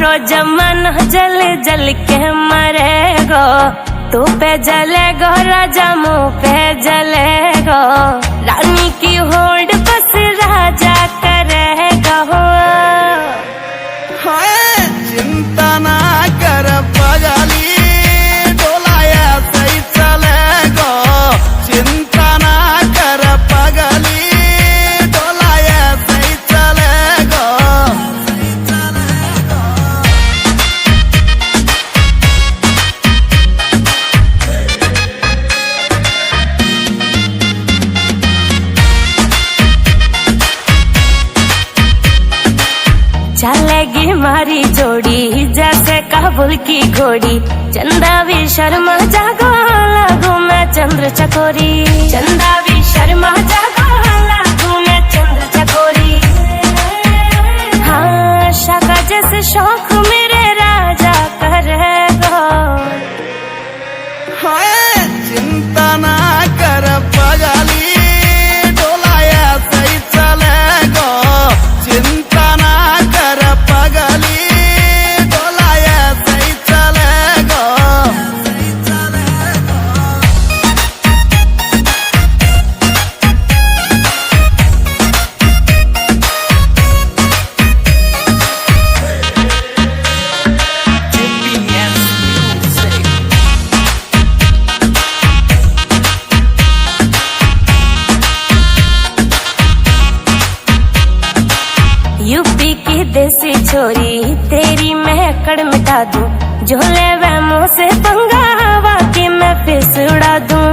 सारो जमाना जल जल के मरेगो, तू पे जलेगो राजा मुँह पे जलेगो, रानी की होड़ बस राजा करेगा। चिंता ना कर पगली, डोलाया सही चलेगो, चिंता ना कर पगली, डोलाया सही चलेगो। चलेगी मारी जोड़ी जैसे काबुल की घोड़ी, चंदा भी शर्मा जागो लागू मैं चंद्र चकोरी, चंदा भी शर्मा जागो लागू मैं चंद्र चकोरी। हाँ शाका जैसे शौक मेरे राजा करेगा। चिंता ना कर पगली, डोलाया सही चलेगो, चिंता ना कर पगली, डोलाया सही चलेगो। यूपी की देसी छोरी तेरी मैं अकड़ मिटा दूं, झोले वह मुँह से पंगा हवा की मैं फिस उड़ा दूं।